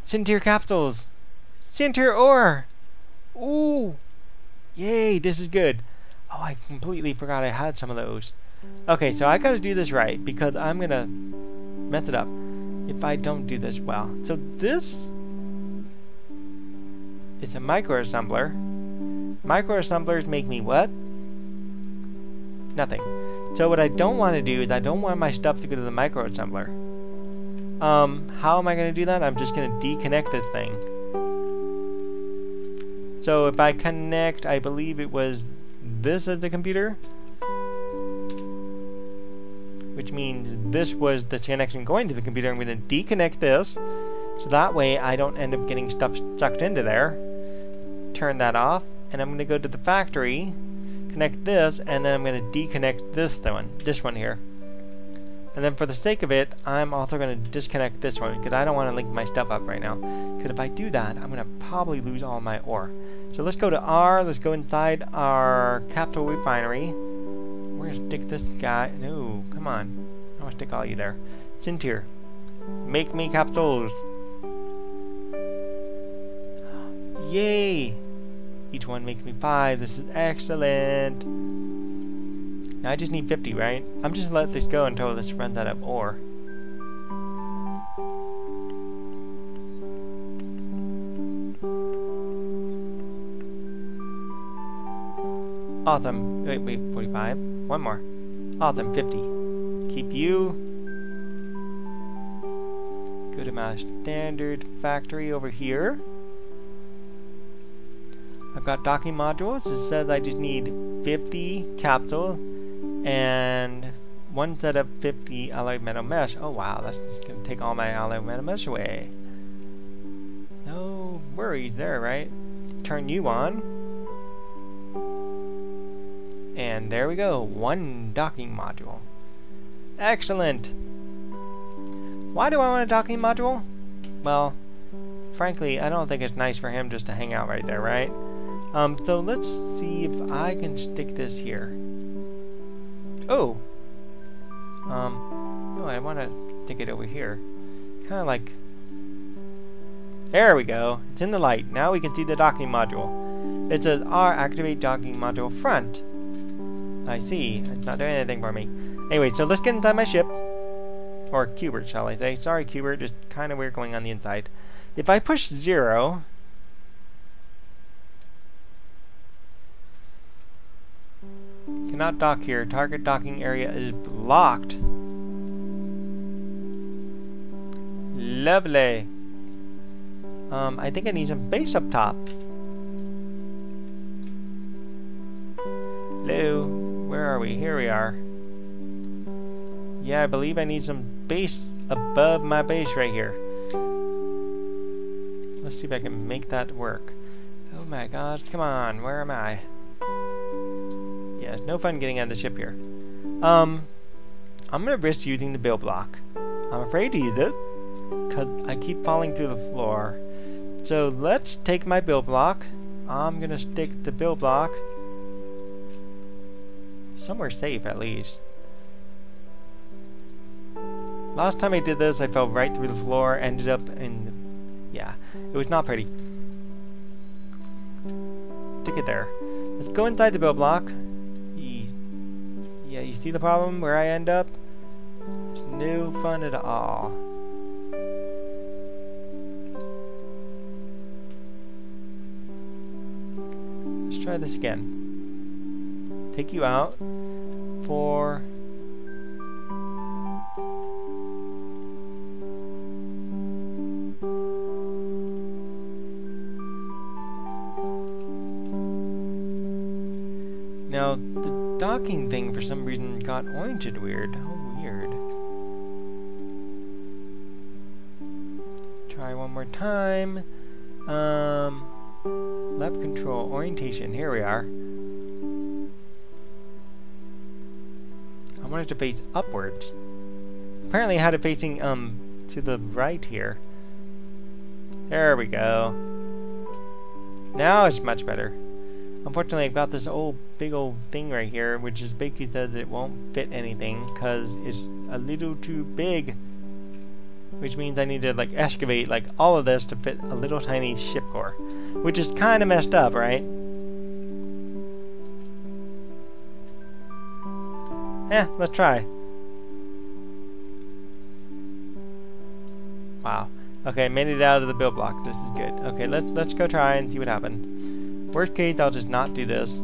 Sinter capsules! Sinter ore! Ooh! Yay, this is good. Oh, I completely forgot I had some of those. Okay, so I gotta do this right, because I'm gonna mess it up if I don't do this well. So this is a micro-assembler. Micro-assemblers make me what? Nothing. So what I don't want to do is I don't want my stuff to go to the micro-assembler. How am I going to do that? I'm just going to deconnect this thing. So if I connect, I believe it was this as the computer, which means this was the connection going to the computer. I'm going to deconnect this, so that way I don't end up getting stuff sucked into there. Turn that off, and I'm going to go to the factory, connect this, and then I'm going to deconnect this one here. And then for the sake of it, I'm also going to disconnect this one, because I don't want to link my stuff up right now. Because if I do that, I'm going to probably lose all my ore. So let's go to R, let's go inside our capital refinery. We're going to stick this guy. No, come on. I want to stick all you there. Sinter, make me capsules. Yay! Each one makes me 5. This is excellent. Now I just need 50, right? I'm just gonna let this go until this runs out of ore. Awesome. Wait, 45. One more. Awesome, 50. Keep you. Go to my standard factory over here. I've got docking modules. It says I just need 50 capsule and one set of 50 alloy metal mesh. Oh wow, that's going to take all my alloy metal mesh away. No worries there, right? Turn you on. And there we go. One docking module. Excellent. Why do I want a docking module? Well, frankly, I don't think it's nice for him just to hang out right there, right? So let's see if I can stick this here. Oh! No, I want to stick it over here. Kind of like... There we go. It's in the light. Now we can see the docking module. It says R, activate docking module front. I see. It's not doing anything for me. Anyway, so let's get inside my ship. Or Cubert, shall I say. Sorry, Cubert. Just kind of weird going on the inside. If I push 0... Cannot dock here. Target docking area is blocked. Lovely. I think I need some base up top. Hello. Where are we? Here we are. Yeah, I believe I need some base above my base right here. Let's see if I can make that work. Oh my gosh. Come on. Where am I? Yeah, it's no fun getting out of the ship here. I'm gonna risk using the build block. I'm afraid to use it because I keep falling through the floor. So let's take my build block. I'm gonna stick the build block somewhere safe at least. Last time I did this, I fell right through the floor, ended up in... yeah, it was not pretty. Stick it there. Let's go inside the build block. Yeah, you see the problem where I end up? It's no fun at all. Let's try this again. Take you out for... Now, the docking thing for some reason got oriented weird. Oh, weird. Try one more time. Left control, orientation. Here we are. I want it to face upwards. Apparently I had it facing, to the right here. There we go. Now it's much better. Unfortunately, I've got this big old thing right here, which is basically says it won't fit anything because it's a little too big. which means I need to like excavate like all of this to fit a little tiny ship core, which is kind of messed up, right? Let's try. Wow. Okay, made it out of the build blocks. This is good. Okay, let's go try and see what happens. Worst case, I'll just not do this.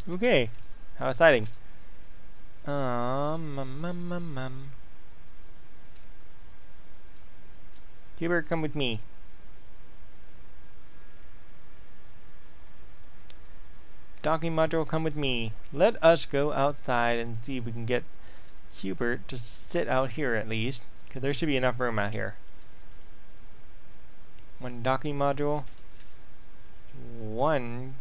Okay, how exciting. Hubert, come with me. Docking module, come with me. Let us go outside and see if we can get Hubert to sit out here at least, because there should be enough room out here. One docking module. One.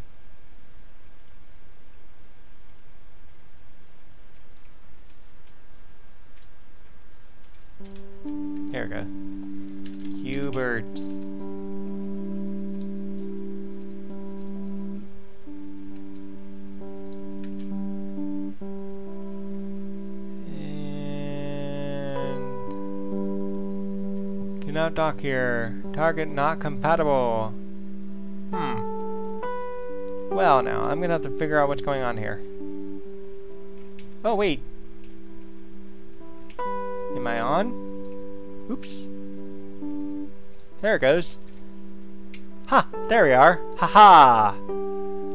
There we go. Hubert. And cannot dock here. Target not compatible. Well, now I'm gonna have to figure out what's going on here. Oh wait. Am I on? Oops. There it goes. Ha! There we are. Ha ha!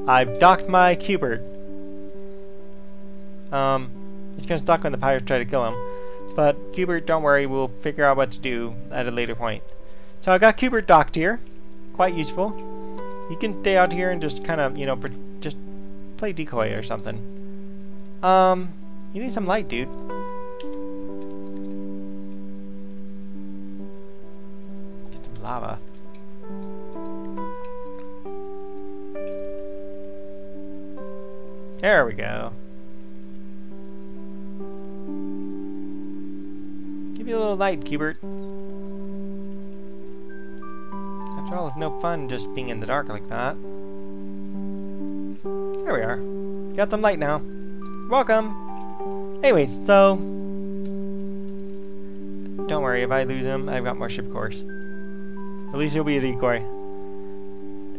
I've docked my Cubert. It's gonna stuck when the pirates try to kill him. But Cubert, don't worry, we'll figure out what to do at a later point. So I got Cubert docked here. Quite useful. He can stay out here and just kind of, you know, just play decoy or something. You need some light, dude. Lava. There we go. Give you a little light, Cubert. After all, it's no fun just being in the dark like that. There we are. Got some light now. Welcome! Anyways, so don't worry, if I lose him, I've got more ship cores. At least he'll be a decoy.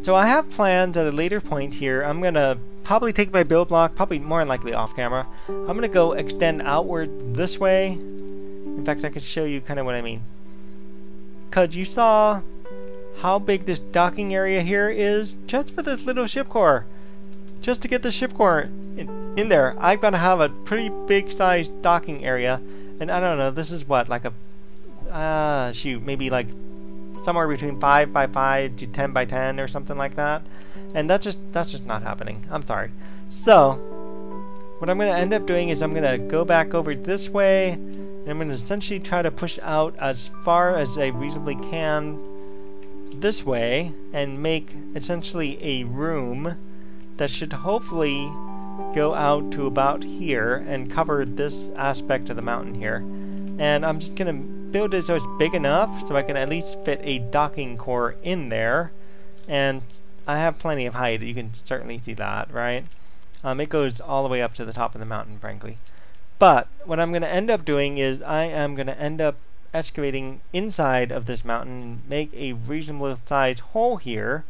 So I have plans at a later point here. I'm gonna probably take my build block, probably more than likely off camera. I'm gonna go extend outward this way. In fact, I could show you kind of what I mean. Cause you saw how big this docking area here is just for this little ship core. Just to get the ship core in there, I've got to have a pretty big sized docking area. And I don't know, this is what, like a, shoot, maybe like somewhere between 5 by 5 to 10 by 10 or something like that. And that's just not happening. I'm sorry. So what I'm going to end up doing is I'm going to go back over this way, and I'm going to essentially try to push out as far as I reasonably can this way and make essentially a room that should hopefully go out to about here and cover this aspect of the mountain here. And I'm just going to build it so it's big enough so I can at least fit a docking core in there. And I have plenty of height, you can certainly see that, right? It goes all the way up to the top of the mountain, frankly. But what I'm going to end up doing is I am going to end up excavating inside of this mountain and make a reasonable sized hole here,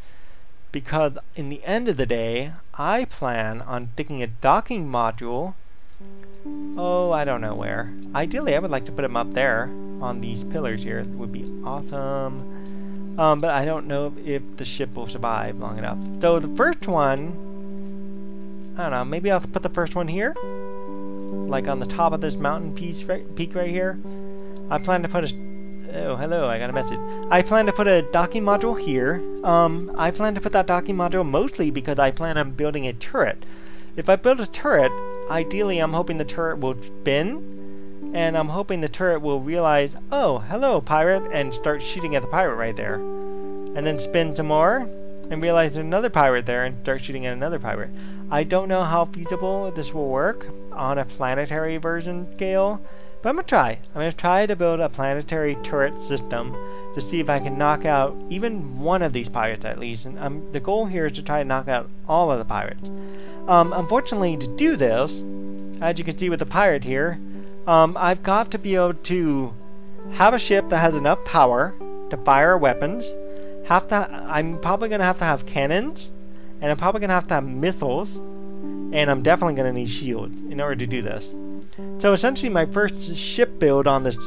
because in the end of the day I plan on sticking a docking module, oh, I don't know where. Ideally I would like to put them up there on these pillars here. It would be awesome. But I don't know if the ship will survive long enough. So the first one, I don't know, maybe I'll put the first one here, like on the top of this mountain peak right here. I plan to put a, oh hello, I got a message. I plan to put a docking module here. I plan to put that docking module mostly because I plan on building a turret. If I build a turret, ideally I'm hoping the turret will spin, and I'm hoping the turret will realize, oh hello pirate, and start shooting at the pirate right there. And then spin some more, and realize there's another pirate there, and start shooting at another pirate. I don't know how feasible this will work on a planetary version scale, But I'm going to try. I'm going to try to build a planetary turret system to see if I can knock out even one of these pirates at least. And the goal here is to try to knock out all of the pirates. Unfortunately, to do this, as you can see with the pirate here, I've got to be able to have a ship that has enough power to fire weapons. I'm probably going to have cannons, and I'm probably going to have missiles, and I'm definitely going to need shield in order to do this. So essentially my first ship build on this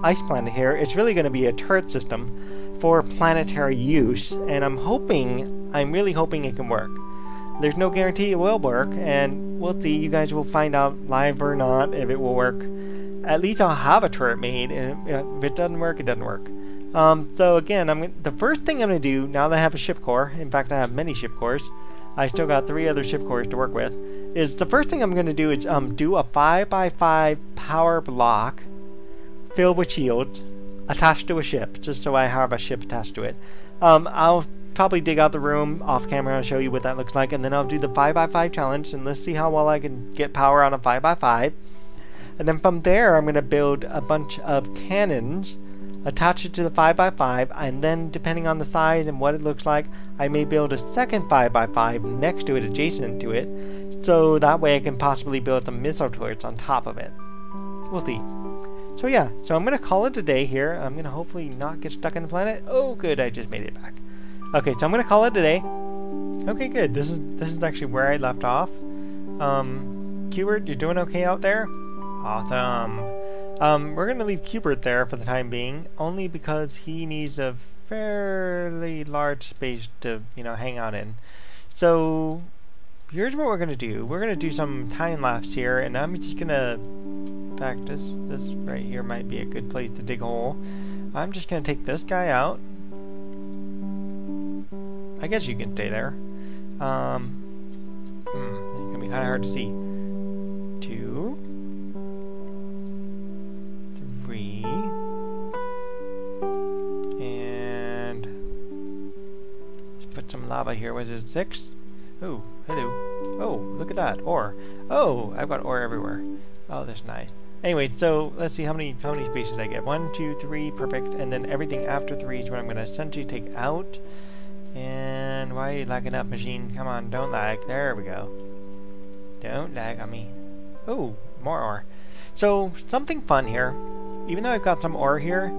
ice planet here is really going to be a turret system for planetary use, and I'm really hoping it can work. There's no guarantee it will work, and we'll see. You guys will find out live or not if it will work. At least I'll have a turret made, and if it doesn't work, it doesn't work. So again, the first thing I'm going to do, now that I have a ship core, in fact I have many ship cores, I still got 3 other ship cores to work with, is the first thing I'm going to do is do a 5x5 power block filled with shields attached to a ship, just so I have a ship attached to it. I'll probably dig out the room off camera and show you what that looks like, and then I'll do the 5x5 challenge, and let's see how well I can get power on a 5x5. And then from there I'm going to build a bunch of cannons, attach it to the 5x5, and then depending on the size and what it looks like, I may build a second 5x5 next to it, adjacent to it, so that way I can possibly build some missile turrets on top of it. We'll see. So yeah, so I'm going to call it a day here. I'm going to hopefully not get stuck on the planet. Oh good, I just made it back. Okay, so I'm going to call it a day. Okay, good. This is actually where I left off. Qbert, you're doing okay out there? Awesome. We're going to leave Qbert there for the time being, only because he needs a fairly large space to, hang out in. So here's what we're going to do. We're going to do some time lapse here, and I'm just going to, in fact, this right here might be a good place to dig a hole. I'm just going to take this guy out. I guess you can stay there. It's going to be kind of hard to see. 2, 3, and let's put some lava here. Was it 6? Oh, hello. Oh, look at that ore. Oh, I've got ore everywhere. Oh, that's nice. Anyway, so let's see how many spaces I get. 1, 2, 3, perfect. And then everything after 3 is what I'm going to essentially take out. And why are you lagging up, machine? Come on, don't lag. There we go. Don't lag on me. Oh, more ore. So, something fun here. Even though I've got some ore here,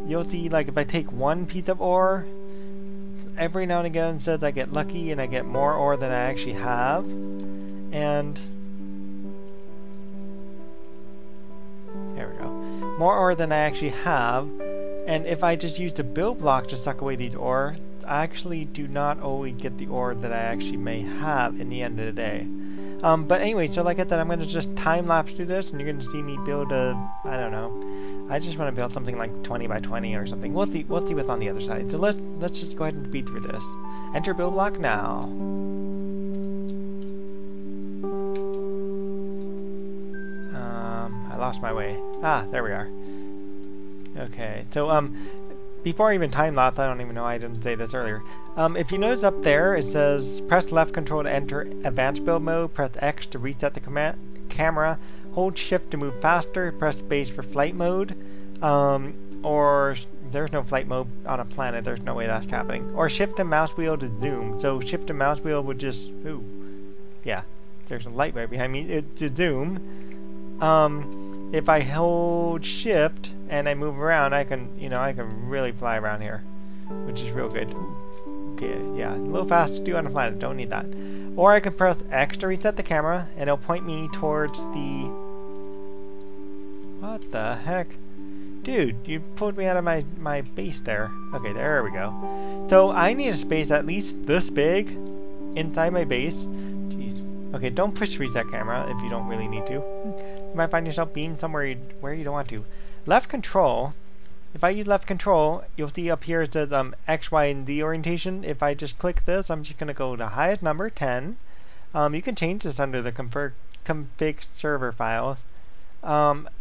you'll see, like, if I take one piece of ore, every now and again it says I get lucky and I get more ore than I actually have. And there we go. More ore than I actually have. And if I just use the build block to suck away these ore, I actually do not always get the ore that I actually may have in the end of the day. But anyway, so like I said, I'm going to just time-lapse through this, and you're going to see me build a, I don't know, I just want to build something like 20 by 20 or something. We'll see what's on the other side. So let's just go ahead and speed through this. Enter build block now. I lost my way. Ah, there we are. Okay, so before I even time-lapse, I don't even know I didn't say this earlier. If you notice up there, it says press left control to enter advanced build mode, press X to reset the camera, hold shift to move faster, press space for flight mode, or there's no flight mode on a planet, there's no way that's happening. Or shift and mouse wheel to zoom. So shift and mouse wheel would just, ooh, yeah, there's a light right behind me, to zoom. If I hold shift and I move around, I can really fly around here, which is real good. Okay, yeah, a little fast to do on a planet, don't need that. Or I can press X to reset the camera, and it'll point me towards the... What the heck? Dude, you pulled me out of my base there. Okay, there we go. So I need a space at least this big inside my base. Jeez. Okay, don't push reset camera if you don't really need to. You might find yourself beamed somewhere where you don't want to. Left control. If I use left control, you'll see up here it says X, Y, and Z orientation. If I just click this, I'm just going to go to highest number, 10. You can change this under the config server files.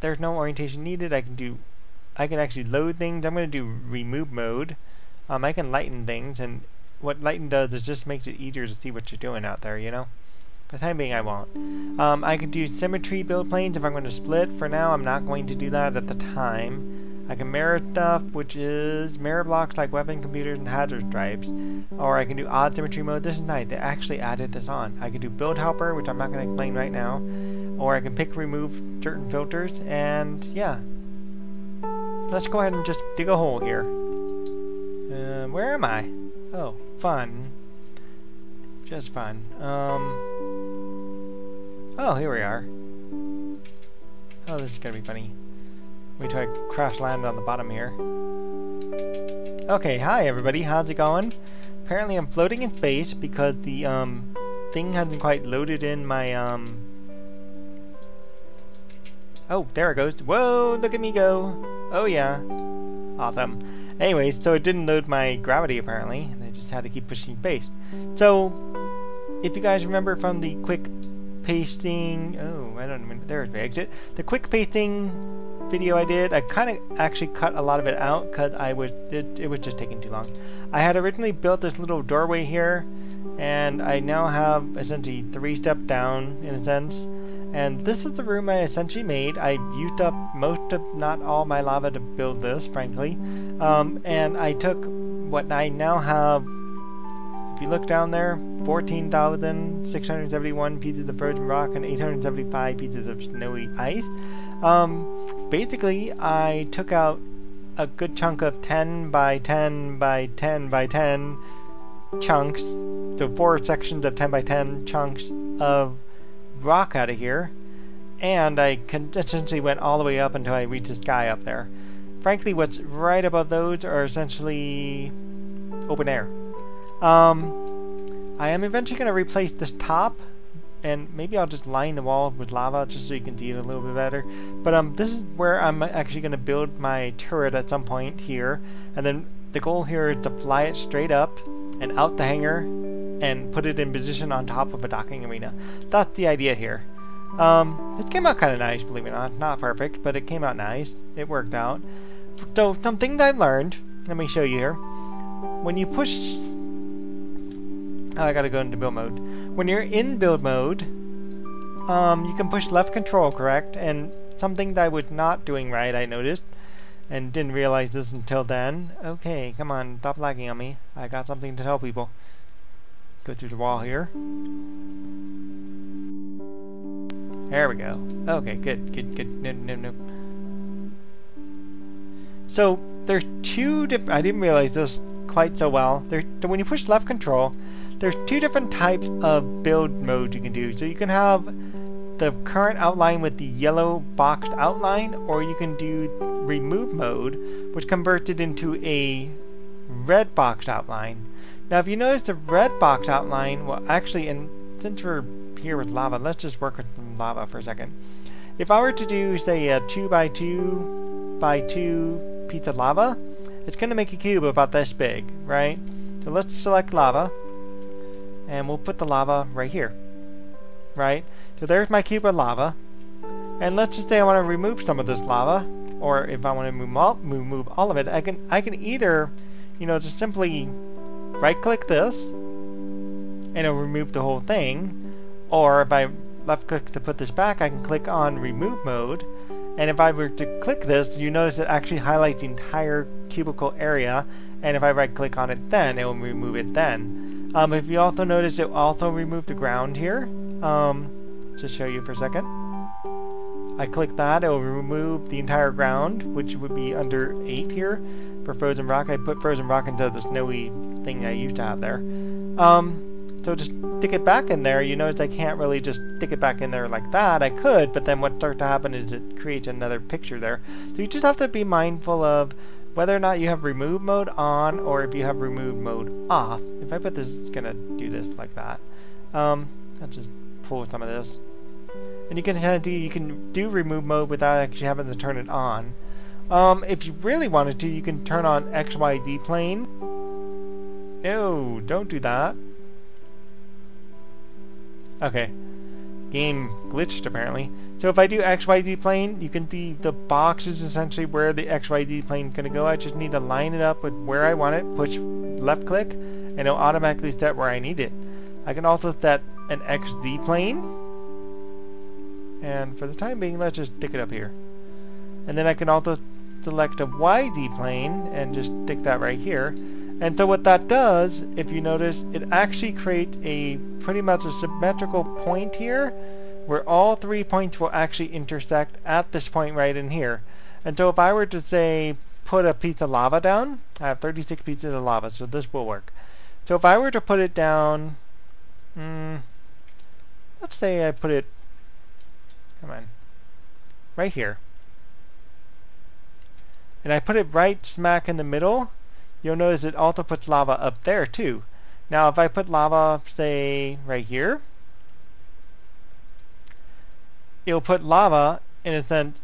There's no orientation needed. I can actually load things. I'm going to do remove mode. I can lighten things, and what lighten does is just makes it easier to see what you're doing out there, you know? For the time being, I won't. I can do symmetry build planes if I'm going to split. For now, I'm not going to do that at the time. I can mirror stuff, which is mirror blocks like weapon, computers, and hazard drives. Or I can do odd symmetry mode. This is nice. They actually added this on. I can do build helper, which I'm not going to explain right now. Or I can pick remove certain filters. And yeah. Let's go ahead and just dig a hole here. Where am I? Oh, fun. Just fun. Oh, here we are. Oh, this is gonna be funny. We try to crash land on the bottom here. Okay, hi everybody, how's it going? Apparently I'm floating in space because the thing hasn't quite loaded in my Oh, there it goes. Whoa, look at me go. Oh yeah. Awesome. Anyways, so it didn't load my gravity apparently, and I just had to keep pushing space. So, if you guys remember from the quick pasting, oh, I don't even, there's my exit. The quick pasting video I did, I kind of actually cut a lot of it out because it was just taking too long. I had originally built this little doorway here, and I now have essentially 3 steps down in a sense. And this is the room I essentially made. I used up most of, not all my lava to build this, frankly. And I took what I now have, if you look down there, 14,671 pieces of frozen rock and 875 pieces of snowy ice. Basically, I took out a good chunk of 10 by 10 by 10 by 10 chunks, so 4 sections of 10 by 10 chunks of rock out of here, and I essentially went all the way up until I reached the sky up there. Frankly, what's right above those are essentially open air. I am eventually going to replace this top, and maybe I'll just line the wall with lava just so you can see it a little bit better. But this is where I'm actually going to build my turret at some point here, and then the goal here is to fly it straight up and out the hangar and put it in position on top of a docking arena. That's the idea here. It came out kind of nice, believe it or not. Not perfect, but it came out nice. It worked out. So, something that I've learned, let me show you here. When you push... Oh, I gotta go into build mode. When you're in build mode, you can push left control, correct? And something that I was not doing right, I noticed, and didn't realize this until then. Okay, come on, stop lagging on me. I got something to tell people. Go through the wall here. There we go. Okay, good. No. So there's 2 different. I didn't realize this quite so well. When you push left control, there's 2 different types of build mode you can do. So you can have the current outline with the yellow boxed outline, or you can do remove mode, which converts it into a red boxed outline. Now, if you notice the red box outline, well, actually, and since we're here with lava, let's just work with some lava for a second. If I were to do, say, a 2 by 2 by 2 piece of lava, it's going to make a cube about this big, right? So let's select lava, and we'll put the lava right here, right? So there's my cube of lava, and let's just say I want to remove some of this lava, or if I want to remove all of it, I can either, you know, just simply right-click this, and it'll remove the whole thing. Or if I left-click to put this back, I can click on Remove Mode. And if I were to click this, you notice it actually highlights the entire cubicle area. And if I right-click on it then, it will remove it then. If you also notice, it will also remove the ground here. Just show you for a second. I click that, it will remove the entire ground, which would be under 8 here. For frozen rock, I put frozen rock into the snowy thing I used to have there. So just stick it back in there. You notice I can't really just stick it back in there like that. I could, but then what starts to happen is it creates another picture there. So you just have to be mindful of whether or not you have remove mode on, or if you have remove mode off. If I put this, it's gonna do this like that. I'll just pull some of this. And you can do remove mode without actually having to turn it on. If you really wanted to, you can turn on XYZ plane. No, don't do that. Okay. Game glitched apparently. So if I do XYZ plane, you can see the box is essentially where the XYZ plane is going to go. I just need to line it up with where I want it, push left click, and it'll automatically set where I need it. I can also set an XZ plane. And for the time being, let's just stick it up here. And then I can also select a YZ plane and just stick that right here. And so what that does, if you notice, it actually creates a pretty much a symmetrical point here where all 3 points will actually intersect at this point right in here. And so if I were to say put a piece of lava down, I have 36 pieces of lava, so this will work. So if I were to put it down, let's say I put it, come on, right here. And I put it right smack in the middle, you'll notice it also puts lava up there too. Now if I put lava, say, right here, it'll put lava in a sense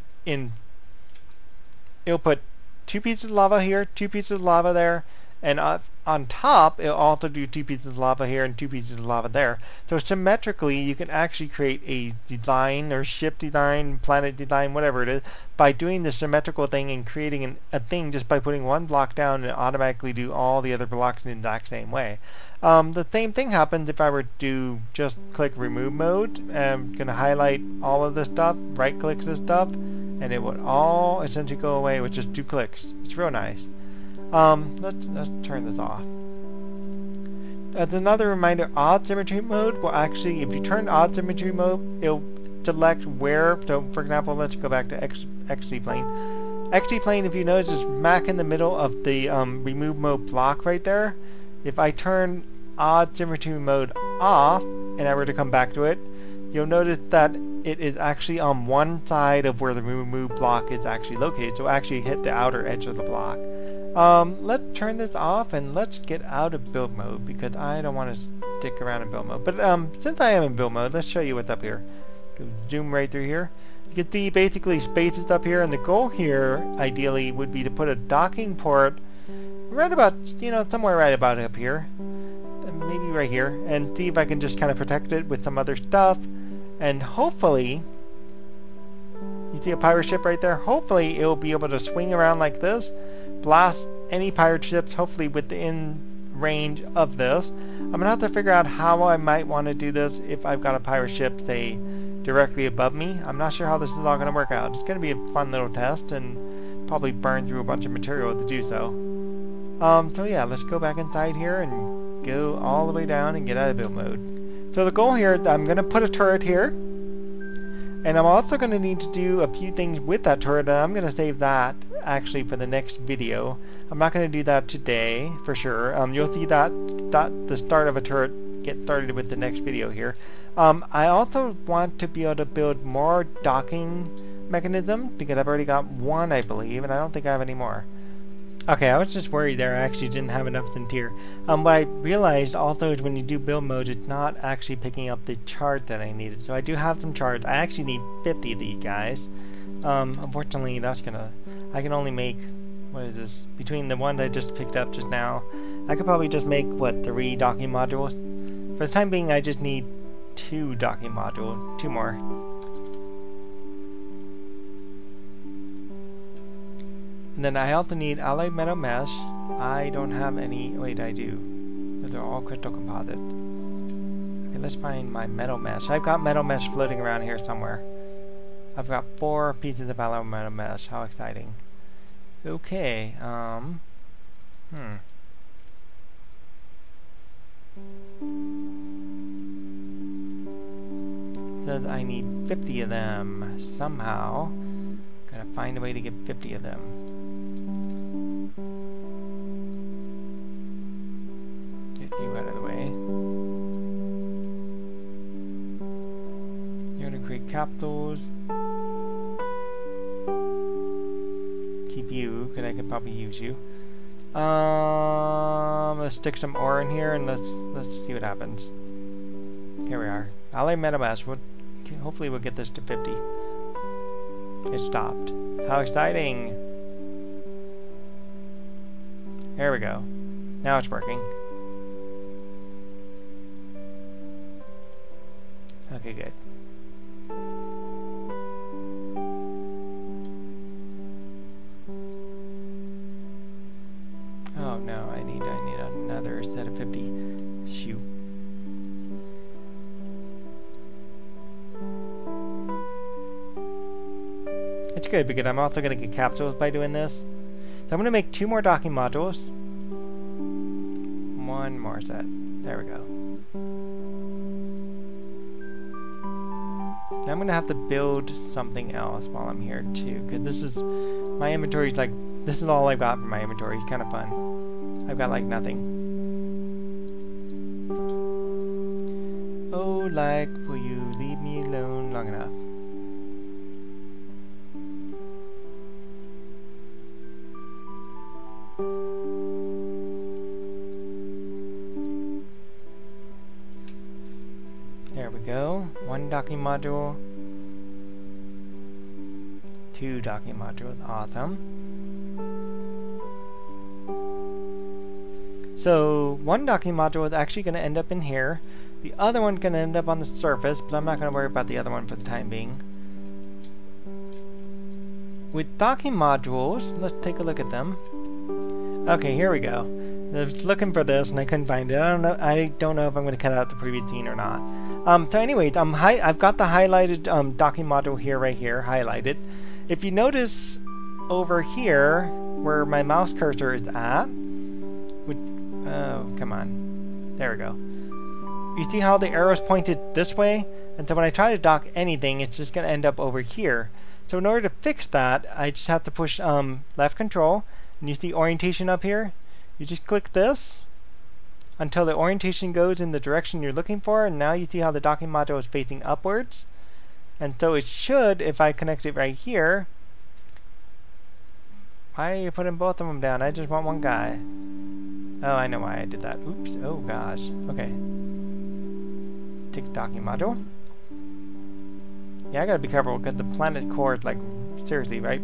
it'll put 2 pieces of lava here, 2 pieces of lava there, and on top it'll also do 2 pieces of lava here and 2 pieces of lava there. So symmetrically you can actually create a design or ship design, planet design, whatever it is, by doing the symmetrical thing and creating a thing just by putting one block down and automatically do all the other blocks in the exact same way. The same thing happens if I were to just click remove mode. I'm going to highlight all of this stuff, right click this stuff, and it would all essentially go away with just 2 clicks. It's real nice. Let's turn this off. As another reminder, odd symmetry mode will actually, if you turn odd symmetry mode, it'll select where. So for example, let's go back to XZ plane. XZ plane, if you notice, is smack in the middle of the remove mode block right there. If I turn odd symmetry mode off and I were to come back to it, you'll notice that it is actually on one side of where the remove block is actually located, so actually hit the outer edge of the block. Let's turn this off and let's get out of build mode because I don't want to stick around in build mode. But since I am in build mode, let's show you what's up here. Go zoom right through here. You can see basically spaces up here, and the goal here ideally would be to put a docking port right about, somewhere right about up here. Maybe right here, and see if I can just kind of protect it with some other stuff. And hopefully, you see a pirate ship right there? Hopefully it will be able to swing around like this, blast any pirate ships, hopefully within range of this. I'm gonna have to figure out how I might want to do this if I've got a pirate ship, say, directly above me. I'm not sure how this is all gonna work out. It's gonna be a fun little test and probably burn through a bunch of material to do so. So yeah, let's go back inside here and go all the way down and get out of build mode. So the goal here, I'm going to put a turret here, and I'm also going to need to do a few things with that turret, and I'm going to save that actually for the next video. I'm not going to do that today for sure. You'll see that the start of a turret get started with the next video here. I also want to be able to build more docking mechanisms because I've already got one, I believe, and I don't think I have any more. Okay, I was just worried there. I actually didn't have enough in tier. What I realized also is when you do build mode, it's not actually picking up the chart that I needed. So I do have some charts. I actually need 50 of these guys. Unfortunately, I can only make, what is this? Between the ones I just picked up just now, I could probably just make, 3 docking modules? For the time being, I just need 2 docking modules. 2 more. And then I also need alloy metal mesh. I don't have any. Wait, I do. Those are all crystal composite. Okay, let's find my metal mesh. I've got metal mesh floating around here somewhere. I've got 4 pieces of alloy metal mesh. How exciting. Okay, Says I need 50 of them somehow. Gotta find a way to get 50 of them. You out of the way. You're gonna create capsules. Keep you, because I could probably use you. Let's stick some ore in here and let's see what happens. Here we are. Alloy metal mesh. Hopefully we'll get this to 50. It stopped. How exciting! There we go. Now it's working. Okay, good. Oh no, I need another set of 50. Shoot. good because I'm also going to get capsules by doing this. So I'm going to make 2 more docking modules. 1 more set. There we go. Now I'm going to have to build something else while I'm here too, because this is, my inventory is like, this is all I've got for my inventory. It's kind of fun. I've got like nothing. Oh, like, will you leave me alone long enough? There we go. 1 docking module. 2 docking modules. Awesome. So 1 docking module is actually going to end up in here. The other one's going to end up on the surface, but I'm not going to worry about the other one for the time being. With docking modules, let's take a look at them. Okay, here we go. I was looking for this and I couldn't find it. I don't know if I'm going to cut out the previous scene or not. So anyways, I've got the highlighted docking module here, right here, highlighted. If you notice over here where my mouse cursor is at, oh, come on. There we go. You see how the arrow's pointed this way? And so when I try to dock anything, it's just going to end up over here. So in order to fix that, I just have to push left control. And you see orientation up here? You just click this until the orientation goes in the direction you're looking for. And now you see how the docking module is facing upwards. And so it should, if I connect it right here. Why are you putting both of them down? I just want one guy. Oh, I know why I did that. Oops. Oh, gosh. Okay. Take the docking module. Yeah, I gotta be careful because the planet core is like seriously right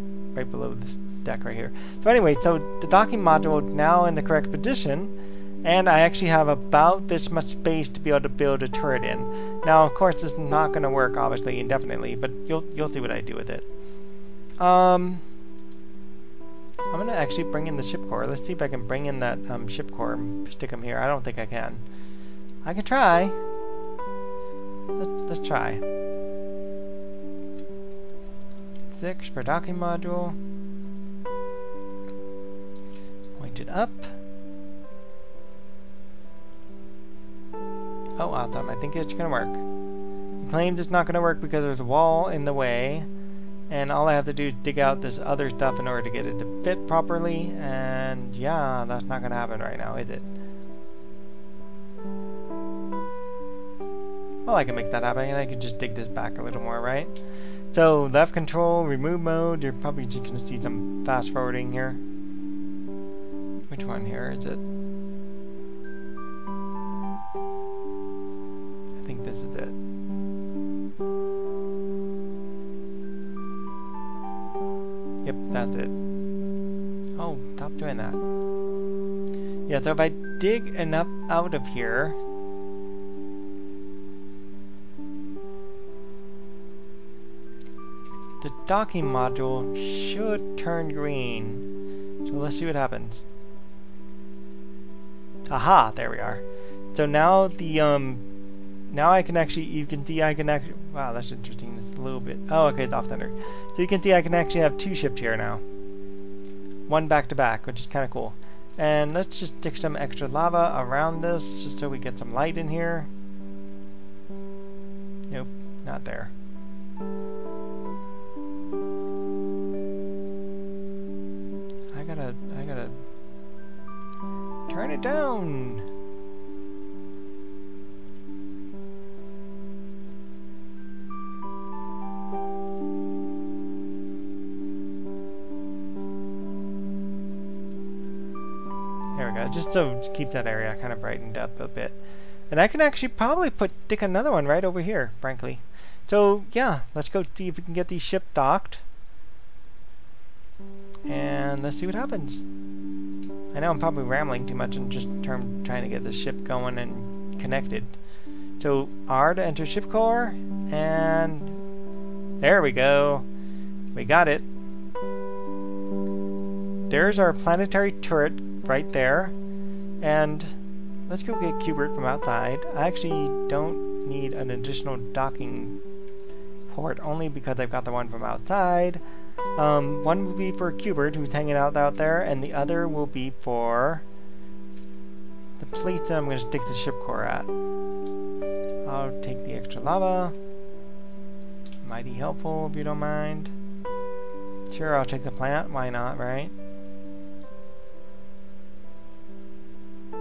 below this deck right here. So anyway, so the docking module is now in the correct position, and I actually have about this much space to be able to build a turret in. Now, of course, this is not going to work obviously indefinitely, but you'll see what I do with it. I'm gonna actually bring in the ship core. Let's see if I can bring in that ship core and stick them here. I don't think I can. I can try. Let's try. 6 for docking module. Pointed up. Oh, awesome. I think it's gonna work. It claims it's not gonna work because there's a wall in the way, and all I have to do is dig out this other stuff in order to get it to fit properly, and yeah, that's not gonna happen right now, is it? Well, I can make that happen, and I can just dig this back a little more, right? So, left control, remove mode, you're probably just going to see some fast forwarding here. Which one here is it? I think this is it. Yep, that's it. Oh, stop doing that. Yeah, so if I dig enough out of here, the docking module should turn green. So let's see what happens. Aha, there we are. So now the now I can actually, you can see I can actually, wow, that's interesting. It's a little bit, oh, okay, it's off center. So you can see I can actually have 2 ships here now. 1 back to back, which is kind of cool. And let's just stick some extra lava around this just so we get some light in here. Nope, not there. I gotta turn it down. There we go, just to keep that area kind of brightened up a bit. And I can actually probably stick another one right over here, frankly. So yeah, let's go see if we can get these ship docked. And let's see what happens. I know I'm probably rambling too much and just trying to get the ship going and connected. So R to enter ship core, and there we go. We got it. There's our planetary turret right there. And let's go get Cubert from outside. I actually don't need an additional docking port only because I've got the one from outside. One will be for Cubert, who's hanging out there, and the other will be for the place that I'm going to stick the ship core at. I'll take the extra lava. Mighty helpful, if you don't mind. Sure, I'll take the plant. Why not, right? I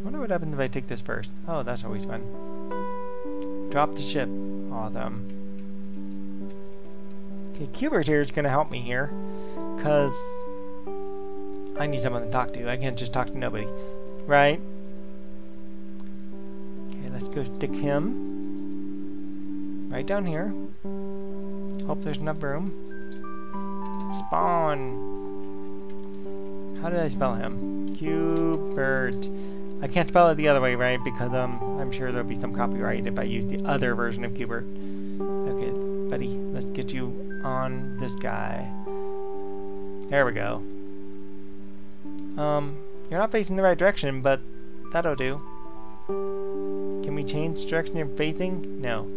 wonder what happens if I take this first. Oh, that's always fun. Drop the ship. Awesome. Okay, Cubert here is going to help me here, because I need someone to talk to. I can't just talk to nobody, right? Okay, let's go stick him right down here. Hope there's enough room. Spawn. How did I spell him? Cubert. I can't spell it the other way, right? Because I'm sure there'll be some copyright if I use the other version of Cubert. Okay, buddy, let's get you on this guy. There we go. You're not facing the right direction, but that'll do. Can we change the direction you're facing? No.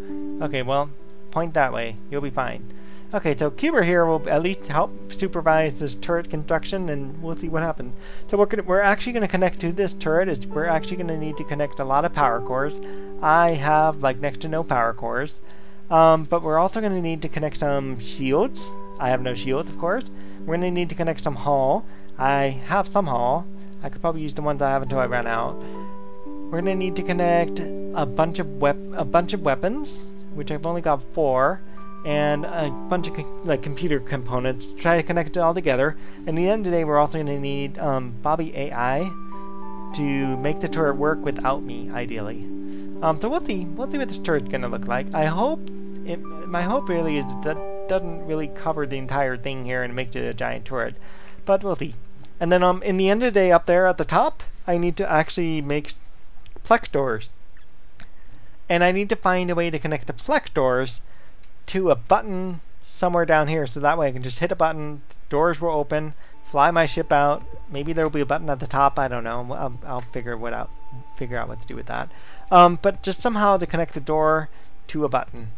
Okay, well, point that way. You'll be fine. Okay, so Cubert here will at least help supervise this turret construction, and we'll see what happens. So we're actually going to connect to this turret. We're actually going to need to connect a lot of power cores. I have like next to no power cores, but we're also going to need to connect some shields. I have no shields, of course. We're going to need to connect some hull. I have some hull. I could probably use the ones I have until I run out. We're going to need to connect a bunch of weapons, which I've only got 4. And a bunch of like computer components to try to connect it all together. And at the end of the day, we're also going to need Bobby AI to make the turret work without me, ideally. So we'll see what this turret's going to look like. My hope really is that it doesn't really cover the entire thing here and makes it a giant turret, but we'll see. And then in the end of the day, up there at the top, I need to actually make plex doors, and I need to find a way to connect the plex doors to a button somewhere down here, so that way I can just hit a button, doors will open, fly my ship out. Maybe there will be a button at the top. I don't know. I'll figure out what to do with that. But just somehow to connect the door to a button.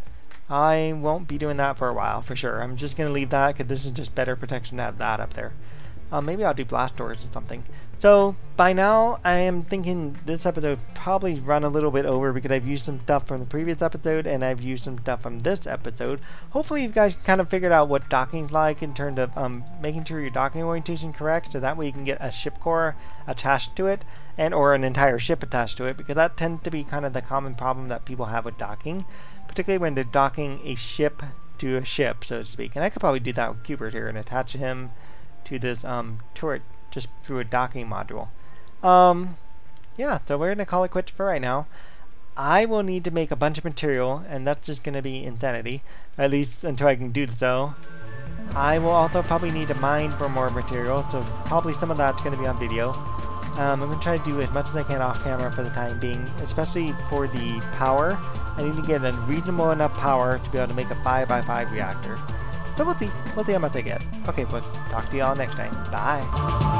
I won't be doing that for a while, for sure. I'm just gonna leave that because this is just better protection to have that up there. Maybe I'll do blast doors or something. So by now, I am thinking this episode probably run a little bit over because I've used some stuff from the previous episode and I've used some stuff from this episode. Hopefully you guys kind of figured out what docking's like in terms of making sure your docking orientation correct, so that way you can get a ship core attached to it or an entire ship attached to it, because that tends to be kind of the common problem that people have with docking, particularly when they're docking a ship to a ship, so to speak. And I could probably do that with Cubert here and attach him to this turret just through a docking module. Yeah, so we're gonna call it quits for right now. I will need to make a bunch of material, and that's just gonna be insanity, at least until I can do so. I will also probably need to mine for more material, so probably some of that's gonna be on video. I'm gonna try to do as much as I can off camera for the time being, especially for the power. I need to get a reasonable enough power to be able to make a 5x5 reactor. But we'll see how much I get. Okay, well, talk to y'all next time. Bye.